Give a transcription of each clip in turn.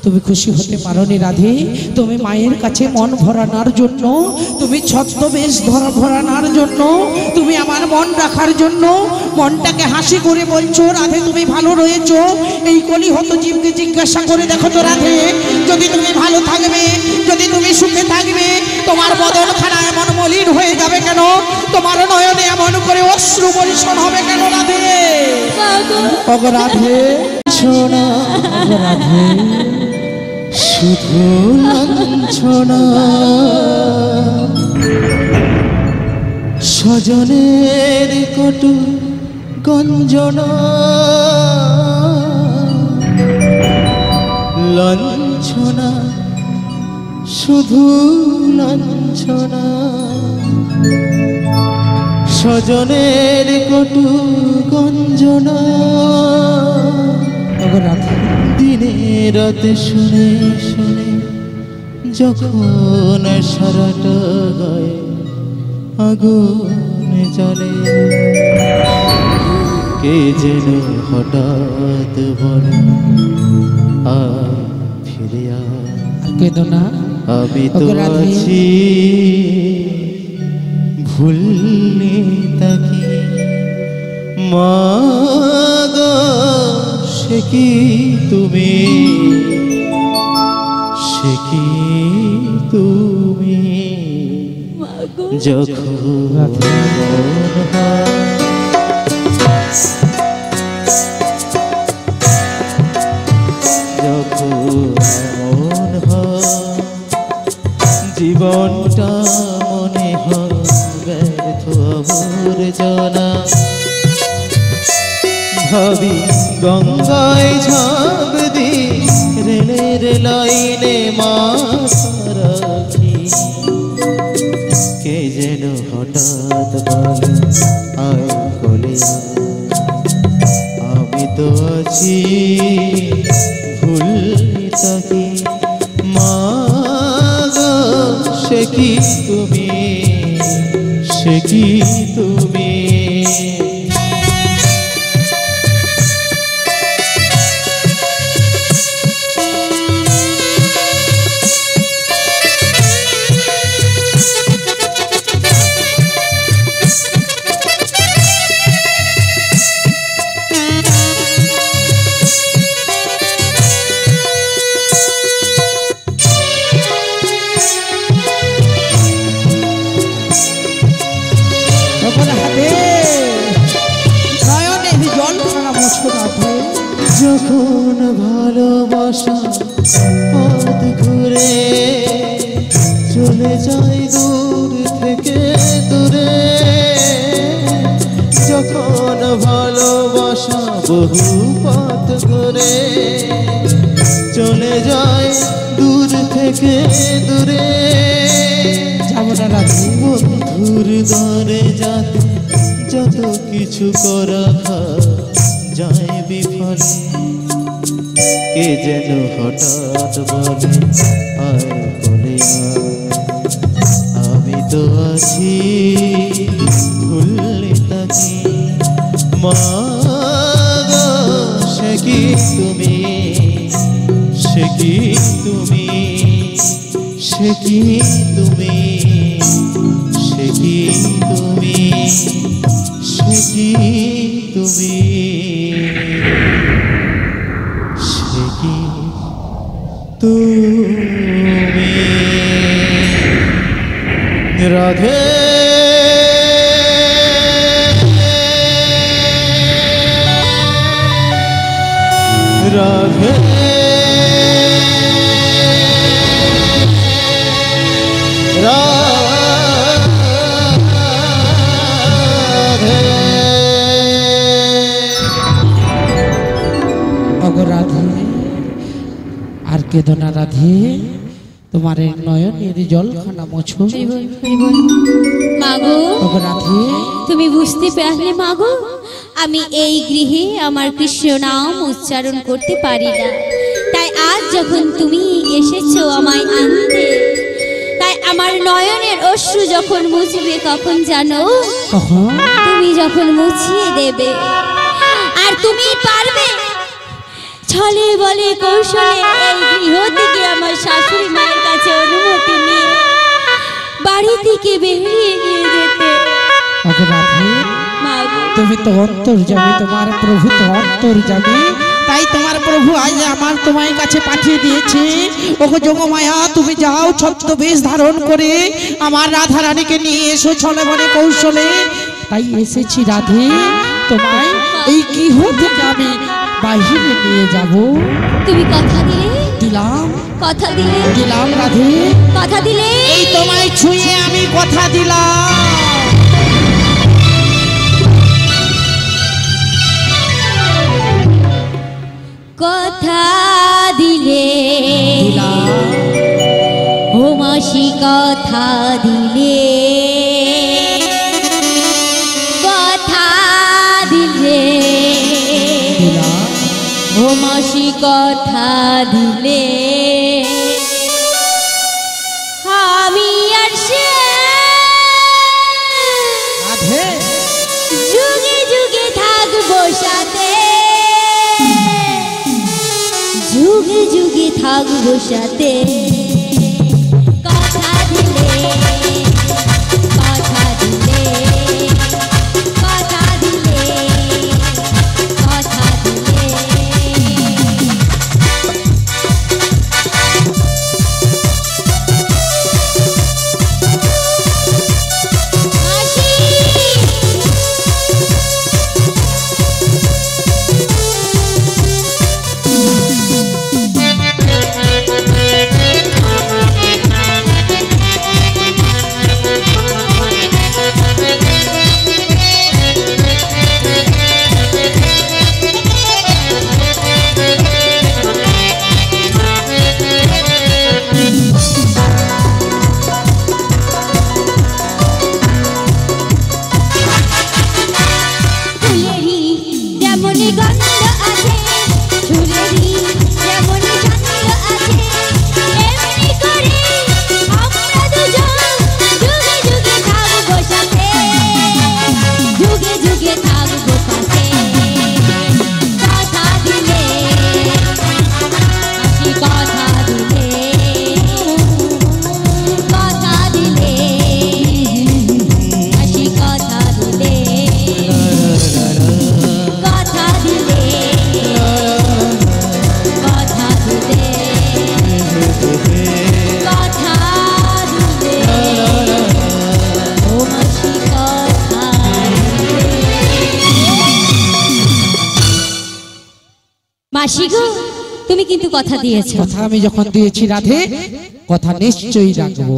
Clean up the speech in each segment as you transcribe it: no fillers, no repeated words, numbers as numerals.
তুমি খুশি হতে পারোনি রাধে। তুমি মায়ের কাছে মন ভরানোর জন্য, তুমি ছদ্মবেশ ভরানোর জন্য, তুমি আমার মন রাখার জন্য মনটাকে হাসি করে বলছো রাধে তুমি ভালো রয়েছো। এই কলিহত জীবকে জিজ্ঞাসা করে দেখো তো রাধে, যদি তুমি ভালো থাকবে, যদি তুমি সুখে থাকবে, তোমার বদনখানা এমন মলিন হয়ে যাবে কেন? তোমার নয়নে এমন করে অশ্রু বর্ষণ হবে কেন রাধে? ওগো রাধে সোনা, ওগো রাধে শুধু লাঞ্ছনা স্বজনের কটু গঞ্জনা, লাঞ্ছনা শুধু লাঞ্ছনা স্বজনের কটু গঞ্জনা। দিনে রাতে শুনে শুনে যখন সারাটা গায়ে আগুন জ্বলে, কে যেন হঠাৎ বলে আয় ফিরে আয়। কেঁদো না, আমি তো আছি ভুললে তাকে মা গো, সে কি তুমি, সে কি তুমি যখন জীবনটা মনে হয় ব্যর্থ আবর্জনা, ভাবি গঙ্গায় ঝাঁপ দি রেলের লাইনে মাথা রাখি, কে যেন হঠাৎ বলে আয় কোলে আমি তো আছি ভুললে তাকে মা গো, সে কি তুমি, সে কি তুমি যখন ভালোবাসা পথ ঘুরে চলে যায় দূর থেকে দূরে, যখন ভালোবাসা বহু পথ ঘুরে চলে যায় দূর থেকে দূরে, বন্ধুর দরে যাতে যত কিছু করা যায় বিফলে, কে যেন হঠাৎ বলে আয় বলে আমি তো আছি ভুললে তাকে মা গো, সে কি তুমি, সে কি তুমি, সে কি তুমি, সে কি তুমি, সে কি তুমি, সে কি তুমি রাধে। রাধে আর কেঁদো না রাধে, তোমার নয়নের জলখানা মোছো। মাগো রাধে তুমি বুঝতে পারলে মাগো, আমি এই গৃহে আমার কৃষ্ণ নাম উচ্চারণ করতে পারি না, তাই আজ যখন তুমি এসেছো আমায় আনতে, তাই আমার নয়নের অশ্রু যখন মুছবে কখন জানো, তুমি যখন মুছিয়ে দেবে, আর তুমি পারবে ছলে বলে কৌশলে এই গৃহ ওগো রাধে, মাগো তুমি তো অন্তর্যামী, তোমার প্রভু তো অন্তর্যামী, তাই তোমার প্রভু আজ আমার তোমার কাছে পাঠিয়ে দিয়েছে। ওগো যোগমায়া, তুমি যাও ছদ্মবেশ ধারণ করে আমার রাধা রানীকে নিয়ে এসো ছলে বলে কৌশলে। তাই এসেছি রাধে, তোমায় এই গৃহ থেকে আমি বাহিরে নিয়ে যাব। তুমি কথা দিলে? দিলাম। কথা দিলে? দিলাম রাধে। কথা দিলে? এই তোমায় ছুঁয়ে আমি কথা দিলাম। কথা দিলে? দিলাম। ও মাসি কথা দিলে? কথা দিলে? দিলাম। ও মাসি কথা দিলে? আমি আর সে রাধে, যুগে যুগে থাকবো সাথে, যুগে যুগে থাকবো সাথে। কথা দিলে? কথা দিলে? কথা দিলে? কথা দিলে? মাসি! ফুলেরই যেমনি গন্ধ আছে, চুলেরই যেমনি ছন্দ আছে, এমনি করে আমরা দুজন যুগে যুগে থাকবো সাথে, যুগে যুগে থাকবো পাশে। কথা দিলে? হাসি কথা দিলে? কথা দিলে? হাসি কথা দিলে? কথা দিলে? কথা দিলে? কথা দিলে? ও মাসি কথা দিলে? মাসি গো, তুমি কিন্তু কথা দিয়েছো। কথা আমি যখন দিয়েছি রাধে, কথা নিশ্চয়ই রাখবো।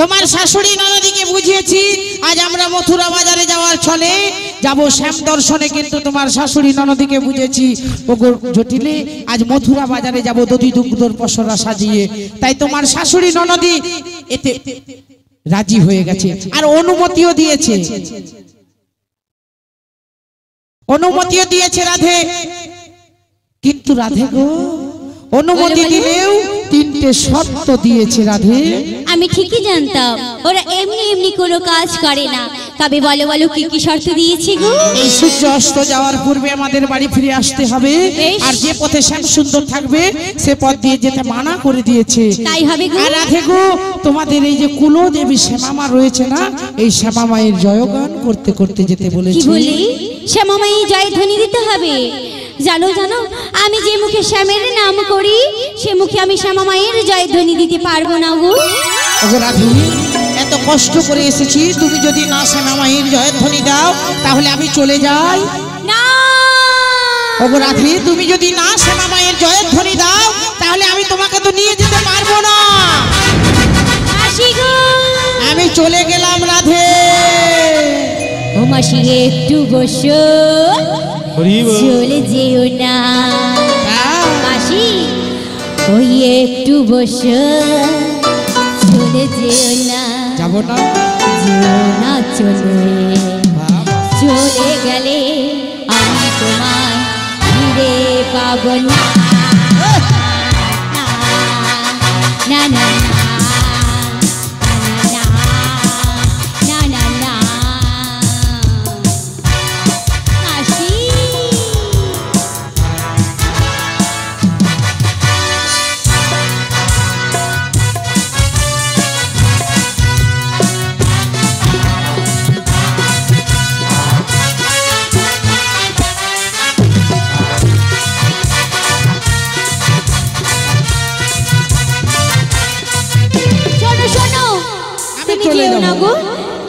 তোমার শাশুড়ি ননদিকে বুঝিয়েছি আজ আমরা মথুরা বাজারে যাওয়ার ছলে যাব শ্যাম দর্শনে, কিন্তু তোমার শাশুড়ি ননদিকে বুঝেছি ওগো জটিলে আজ মথুরা বাজারে যাব দধি দুগ্ধর পসরা সাজিয়ে। তাই তোমার শাশুড়ি ননদি এতে রাজি হয়ে গেছে আর অনুমতিও দিয়েছে, অনুমতিও দিয়েছে রাধে। কিন্তু রাধে গো, অনুমতি দিলেও তিনটে শর্ত দিয়েছে রাধে। আমি ঠিকই জানতাম ওরা এমনি এমনি কোনো কাজ করে না, তবে বলো বলো কি কি শর্ত দিয়েছে গো? এই সূর্য অস্ত যাওয়ার পূর্বে আমাদের বাড়ি ফিরে আসতে হবে, আর যে পথে শ্যাম সুন্দর থাকবে সে পথ দিয়ে যেতে মানা করে দিয়েছে। তাই হবে গো। আর রাধে গো, তোমাদের এই যে কুলদেবী শ্যামা রয়েছে না, এই শ্যামা মায়ের জয়গান করতে করতে যেতে কি বলেছে। বলি? শ্যামামাই জয়ধ্বনি দিতে হবে? জানো জানো, আমি যে মুখে শ্যামের নাম করি সে মুখে আমি শ্যামামায়ের জয়ধ্বনি দিতে পারবো না গো। ওগো রাধে, এত কষ্ট করে এসেছি, তুমি যদি না শ্যামা মায়ের জয়ধ্বনি দাও তাহলে আমি চলে যাই। না ওগো রাধে, তুমি যদি না শ্যামা মায়ের জয়ধ্বনি দাও তাহলে আমি তোমাকে তো নিয়ে যেতে পারবো না। মাসি গো, আমি চলে গেলাম রাধে। ও মাসি একটু বসো, চলে যেও না। মাসি ওই একটু বসো, চলে যেও না। যাবো না, যেও না চলে, চলে গেলে আমি তোমায় ফিরে পাবো না। না না না না না না। মাসি চলে যেও যাবো। না গো,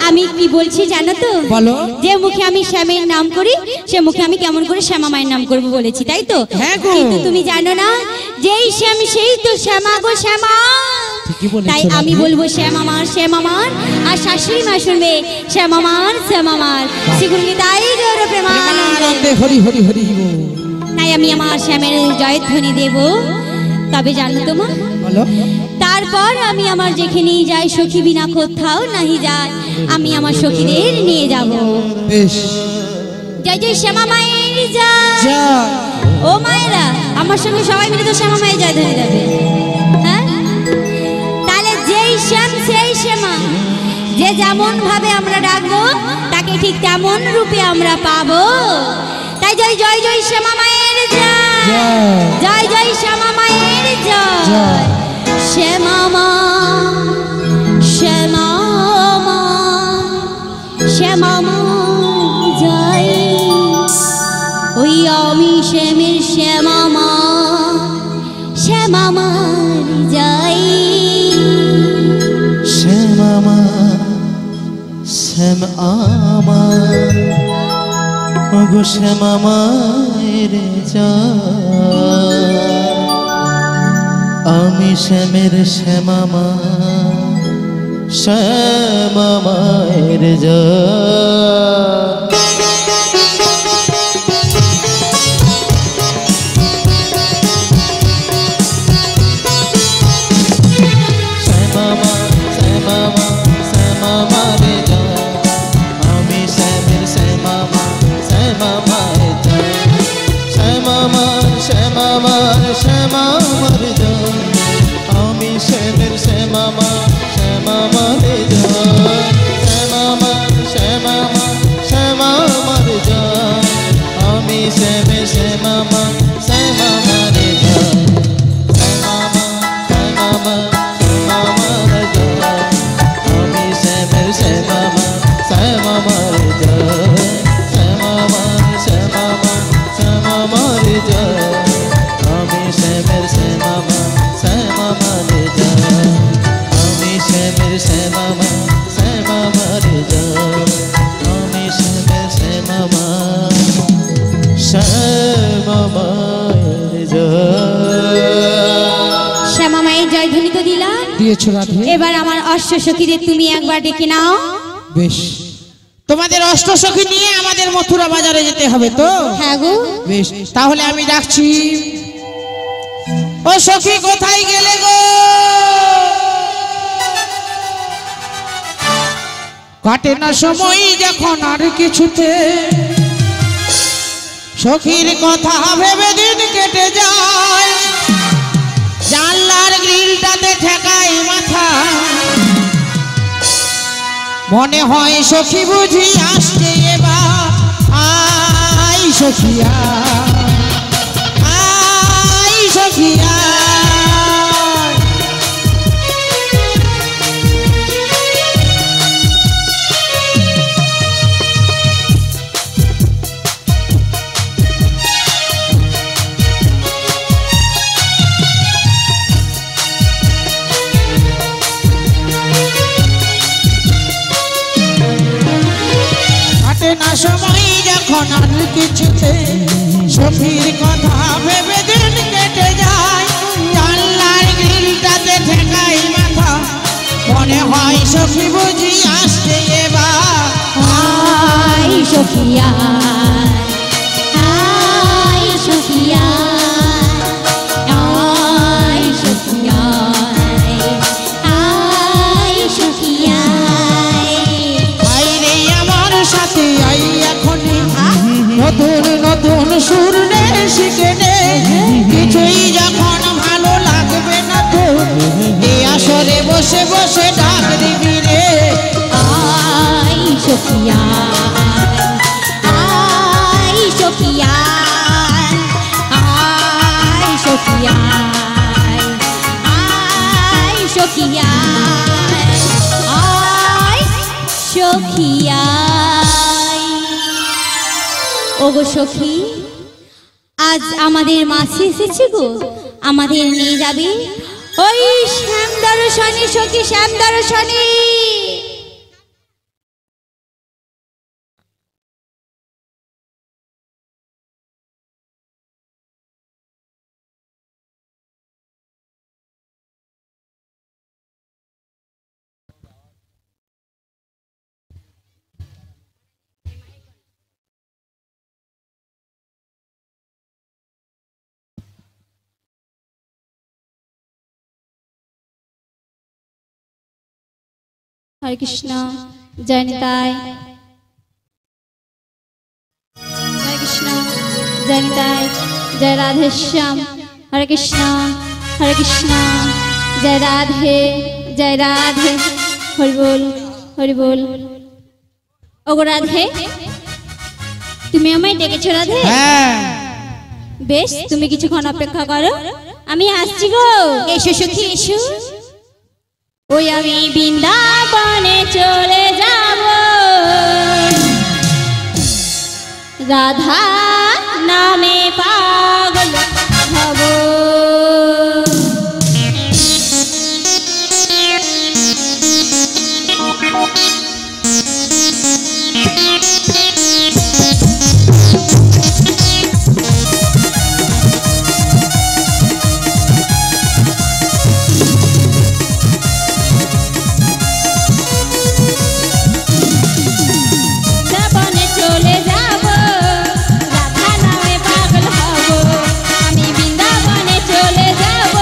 আমি কি বলছি জানো তো? বলো। যে মুখে আমি শ্যামের নাম করি, সে মুখে আমি কেমন করে শ্যামা মায়ের নাম করবো বলেছি, তাই তো? হ্যাঁ গো। কিন্তু তুমি জানো না, যেই শ্যাম সেই তো শ্যামা গো শ্যামা। ঠিকই বলেছো তাই রাধে। আমি বলবো শ্যামামার শ্যামামার, আর শাশুড়ি মা শুনবে শ্যামামার শ্যামামার। শ্রীগুরুকে তাই গৌর প্রেমানন্দে। প্রেমানন্দে হরি হরি হরি বল। তাই আমি আমার শ্যামের জয়ধ্বনি দেব। তবে জানো তো মা, বলো। তারপর আমি আমার যেখানেই যাই, সখী বিনা কোথাও নাহি যায়, আমি আমার সখীদের নিয়ে যাব। বেশ। জয় জয় শ্যামা মায়ের জয়। জয়। ও মায়েরা, আমার সঙ্গে সবাই মিলে তো শ্যামা মায়ের জয় ধরে যাবে। হ্যাঁ, তাহলে যেই শ্যাম সেই শ্যামা, যে যেমন ভাবে আমরা ডাকবো তাকে ঠিক তেমন রূপে আমরা পাবো। তাই জয় জয় জয় শ্যামা মায়ের জয়। জয়। জয় জয় শ্যামা মায়ের জয়। জয়। শ্যামা মা, শ্যামা মা, শ্যামা মা জয়। ওই আমি শ্যামের শ্যামা মা, শ্যামা মার জয়। শ্যামা মা, শ্যাম আমার, ওগো শ্যামা মায়ের জয়। আমি শ্যামের শ্যামা মা, শ্যামা মায়ের জয়। শ্যামা মা, শ্যামা মা, শ্যামা মারে জয়। আমি শ্যামের শ্যামা মা, শ্যামা মায়ের জয়। শ্যামা মা, শ্যামা মা, শ্যামা মারে জয়। আমি শ্যামের শ্যামা মা, শ্যামা মারে জয়। শ্যামা মা, শ্যামা মা, শ্যামা মারে জয়। আমি শ্যামের শ্যামা মা, শ্যামা মারে জয়। শ্যামা মা, শ্যামা মা, শ্যামা মারে জয়। আমি শ্যামের শ্যামা মা, শ্যামা মারে জয়। শ্যামা মা, শ্যামা মা, শ্যামা মারে জয়। আমি শ্যামের শ্যামা মা, শ্যামা মারে জয়। আমি শ্যামের শ্যামা মা, শ্যামা মারে জয়। আমি শ্যামের শ্যামা মা, শ্যামা মারে জয়। শ্যামা মায়ের জয় ধ্বনি তো দিলাম, দিয়েছো রাধে। এবার আমার অশ্ব সখীদের তুমি একবার ডেকে নাও। বেশ। তোমাদের অষ্টসখী নিয়ে আমাদের মথুরা বাজারে যেতে হবে তো? হ্যাঁ গো। বেশ, তাহলে আমি ডাকছি। ও সখী কোথায় গেলে গো? কাটে না সময় যখন আর কিছুতে, সখীর কথা ভেবে দিন কেটে যায়। জানলার গ্রিলটাতে ঠেকাই মাথা, মনে হয় সখী বুঝি আসছে এবার। আই সখিয়া, আই সখিয়া। কাটে না সময় যখন আর কিছুতে, সখীর কথা ভেবে দিন কেটে যায়। জানলার গ্রিলটাতে ঠেকাই মাথা, মনে হয় সখী বুঝি আসছে এবার। আই সখিয়া, আই সখিয়া, আই সখিয়া, আই সখিয়া। আইরে আমার সাথে আই এখনই, নতুন নতুন সুর নে শিখে নে। কিছুই যখন ভালো লাগবে না তো, এ আসরে বসে বসে ডাক দিবি রে। আই সখিয়া, আই সখিয়া, আই সখিয়া, আই সখিয়া, আই সখিয়া। ওগো সখী, আজ আমাদের মাসি এসেছে গো, আমাদের নিয়ে যাবে ওই শ্যাম দর্শনী সখী, শ্যাম দর্শনী। হরে কৃষ্ণ জয় নিতাই, হরে কৃষ্ণ জয় নিতাই, জয় রাধে শ্যাম। হরে কৃষ্ণ জয় রাধে জয় রাধে। হরি বল হরি বল। ওগো রাধে, তুমি আমায় ডেকেছো রাধে? হ্যাঁ, বেশ, তুমি কিছুক্ষণ অপেক্ষা করো, আমি আসছি গো। এসো সখী এসো। ওই আমি বৃন্দাবনে চলে যাব, রাধা নামে পাগল হব। বৃন্দাবনে চলে যাব, রাধা নামে পাগল হব। আমি বৃন্দাবনে চলে যাব,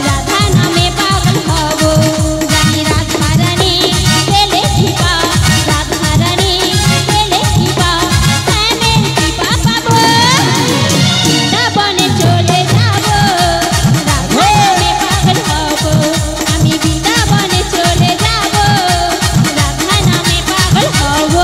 রাধা নামে পাগল হব। জানি রাধা রানী পেলে কৃপা, রাধা রানী পেলে কৃপা, শ্যামের কৃপা পাবো। বৃন্দাবনে চলে যাব, রাধা নামে পাগল হব। আমি বৃন্দাবনে চলে যাব, রাধা নামে পাগল হব।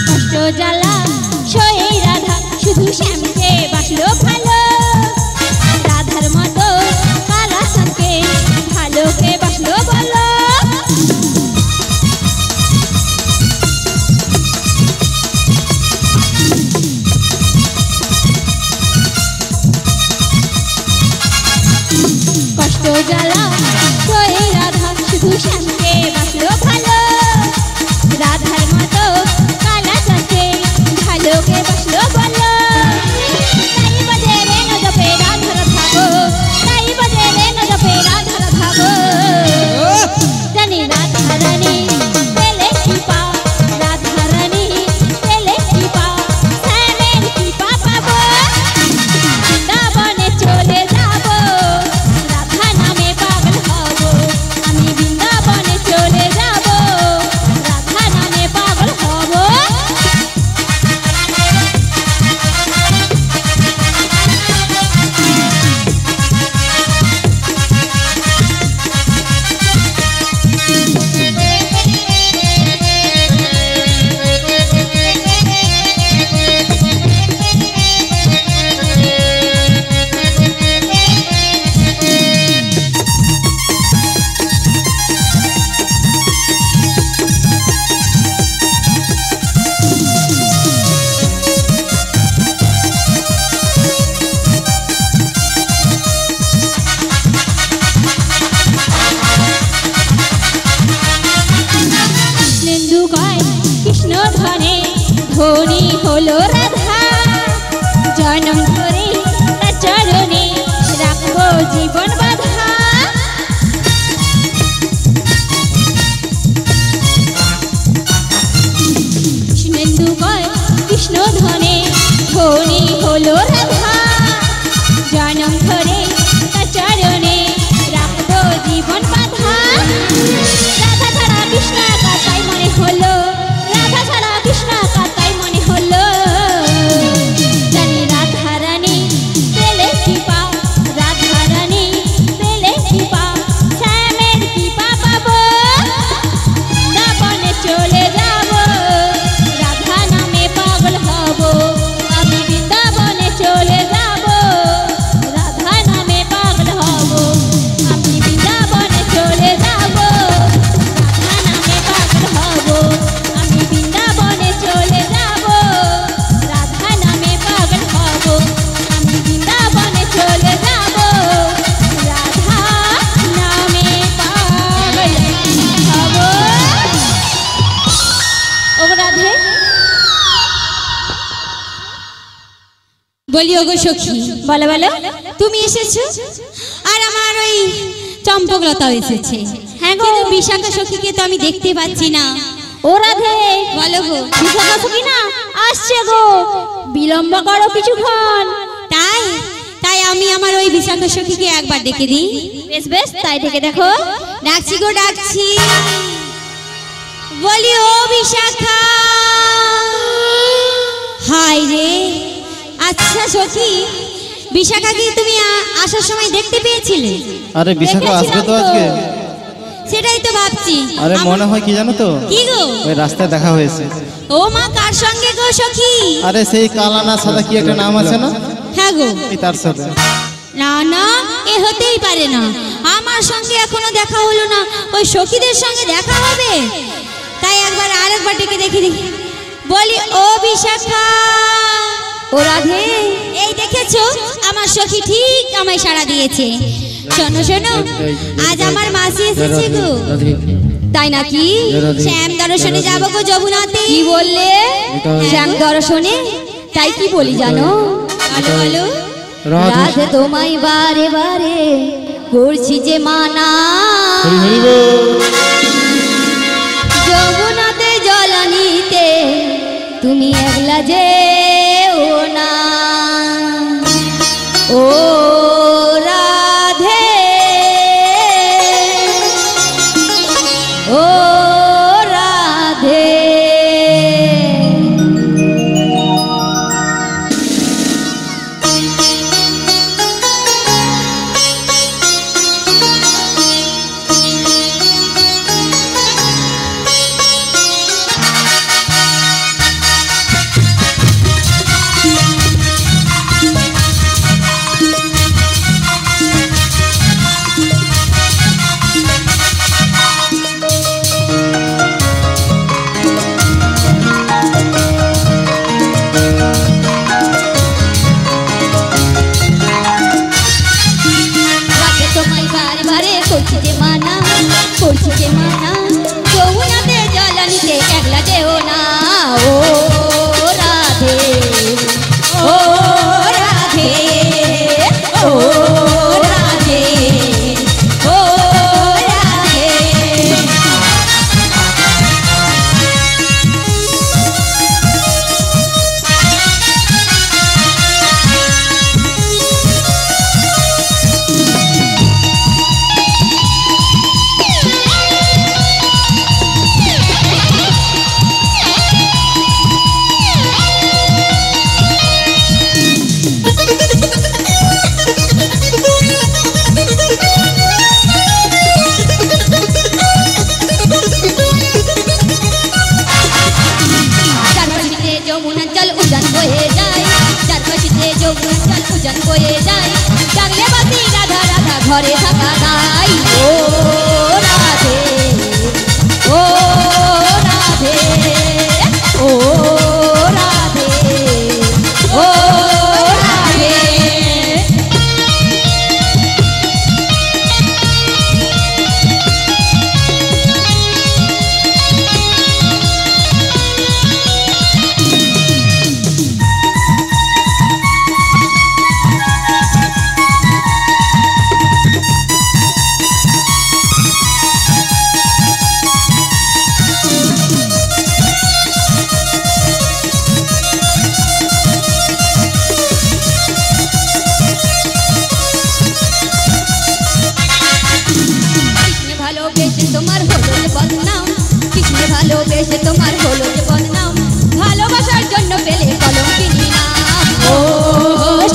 কষ্ট জ্বালা সয়ে রাধা শুধু শ্যামকে বাসলো ভালো, রাধার মতো কালা সাথে ভালোকে বাসলো বলো। কষ্ট জ্বালা সয়ে রাধা শুধু শ্যামকে বাসলো ভালো, রাধার মতো কালা সাথে ভালোকে বাসলো বলো। তাই বাজে রে ন জপে রাধার ভাগো, তাই বাজে রে ন জপে রাধার ভাগো। জানি রাধা রানী পেলে কৃপা, রাধা রানী পেলে কৃপা, শ্যামের কৃপা পাবো। বৃন্দাবনে চলে যাব, রাধা নামে পাগল হব। আমি বৃন্দাবনে চলে যাব, বলি ওগো সখী, বলো বলো, তুমি এসেছো আর আমার ওই চম্পকলতাও এসেছে। হ্যাঁ গো, কিন্তু বিশাখা সখীকে তো আমি দেখতে পাচ্ছি না। ও রাধে, বলো গো। বিশাখা সখী না আসছে গো, বিলম্ব করো কিছুক্ষণ। তাই তাই আমি আমার ওই বিশাখা সখীকে একবার ডেকে দিই। বেশ বেশ, তাই থেকে দেখো। ডাকছি গো, ডাকছি। বলি ও বিশাখা। হাই রে, আচ্ছা সখী, বিশাখাকে তুমি আসার সময় দেখতে পেয়েছিলে? আরে বিশাখা আসবে তো আজকে। সেটাই তো ভাবছি। আরে মনে হয় কি জানো তো, কি গো? ওই রাস্তায় দেখা হয়েছে। ও মা, কার সঙ্গে গো সখী? আরে সেই কালা না সাদা কি একটা নাম আছে না? হ্যাঁ গো, এই তার সাথে। না না, এ হতেই পারে না। আমার সঙ্গে এখনো দেখা হলো না, ওই সখীদের সঙ্গে দেখা হবে। তাই একবার আরেকবার ডেকে দেখি দেখি। বলি ও বিশাখা। ও রাধে, এই দেখেছো, আমার সখী ঠিক আমায় সাড়া দিয়েছে। শোনো শোনো, আজ আমার মাসি এসেছে গো। তাই নাকি? শ্যাম দর্শনে যাবো গো যমুনাতে। কি বললে? শ্যাম দর্শনে? তাই কি বলি জানো? বলো বলো। রাধে তোমায় বারে বারে করছি যে মানা, যমুনাতে জল নিতে তুমি একলা যে ও না। ও রাধে, ও রাধে। করছি যে মানা, করছি যে মানা, যমুনাতে জল নিতে একলা যেও না। ও রাধে, ও রাধে, ও রাধে, ও রাধে। ঘরে থাকা নাই। ও রাধে, ও রাধে, ও রাধে, ও রাধে। তোমার হলো যে বদনাম, কৃষ্ণে ভালোবেসে তোমার হলো যে বদনাম, ভালোবাসার জন্য পেলে কলঙ্কিনী নাম। ও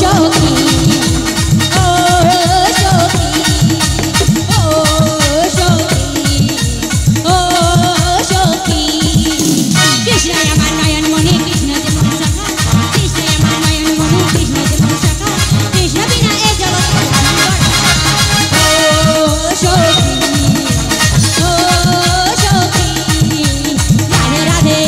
সখী, ও সখী, ও সখী, ও সখী। কৃষ্ণ আমার নয়ন মনে, কৃষ্ণ যে মন শাখা, কৃষ্ণ আমার নয়ন মনে, কৃষ্ণ যে মন শাখা, কৃষ্ণ বিনা এ জগৎ। ও সখী, রাধে রাধে।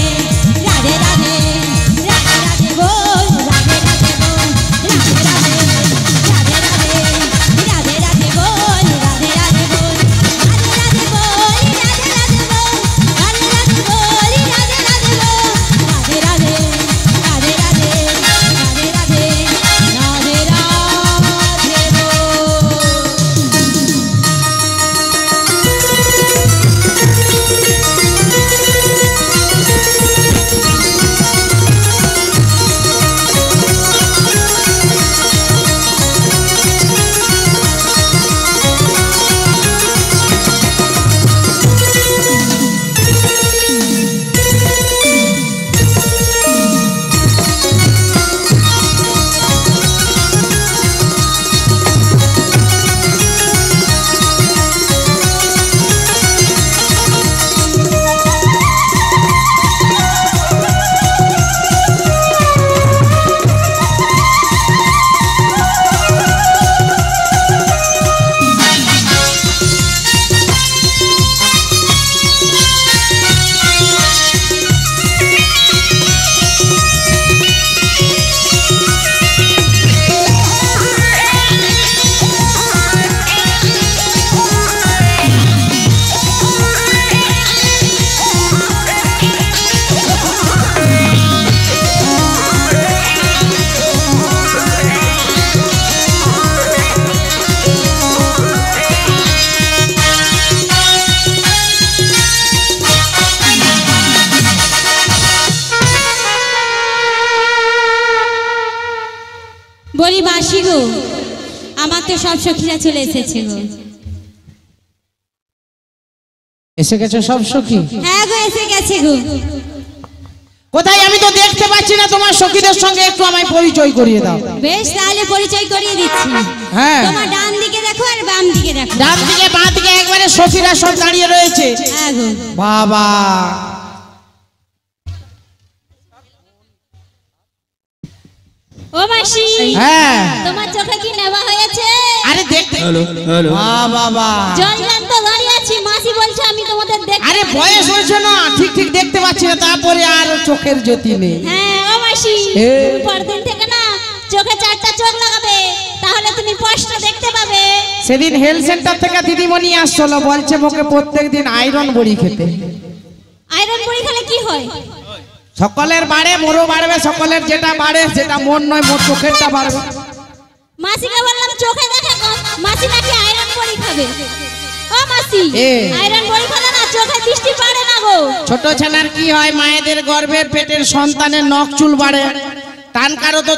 গো, আমার তো সব সখীরা চলে এসেছে গো। এসে গেছে সব সখী? হ্যাঁ গো, এসে গেছে গো। কোথায়? আমি তো দেখতে পাচ্ছি না তোমার সখীদের সঙ্গে, একটু আমায় পরিচয় করিয়ে দাও। বেশ, তাহলে পরিচয় করিয়ে দিচ্ছি। হ্যাঁ, তোমার ডান দিকে দেখো আর বাম দিকে দেখো। ডান দিকে বাঁ দিকে একবারে সখীরা সব দাঁড়িয়ে রয়েছে। হ্যাঁ গো। বাবা, ও মাসি, হ্যাঁ, তোমার চোখে কি নেওয়া হয়েছে? আরে দেখতে, হ্যালো হ্যালো বাবা, জঞ্জান তো দাঁড়িয়ে আছি, মাসি বলছে আমি তোমাদের দেখ। আরে বয়স হয়েছে না, ঠিক ঠিক দেখতে পাচ্ছি না, তারপরে আর চোখের জ্যোতি নেই। হ্যাঁ ও মাসি, এ। পরদিন থেকে না চোখে 4টা চোখ লাগাবে, তাহলে তুমি স্পষ্ট দেখতে পাবে। সেদিন হেলথ সেন্টার থেকে দিদিমণি আসছিল, বলছে মোকে প্রত্যেকদিন আয়রন বড়ি খেতে। আয়রন বড়ি খেলে কি হয়? সকলের বাড়ে মোরও বাড়বে, সকলের যেটা বাড়ে সেটা মন নয়, মোর চোখেরটা বাড়বে। মাসিকে বললাম চোখে দেখে কম, মাসি নাকি আয়রন বড়ি খাবে। ও মাসি, এ। আয়রন বড়ি খেলে না চোখে দৃষ্টি পারে না গো। ছোট ছেলের কি হয়, মায়েদের গর্ভের পেটের সন্তানের নখ চুল বাড়ে, টান কারো তো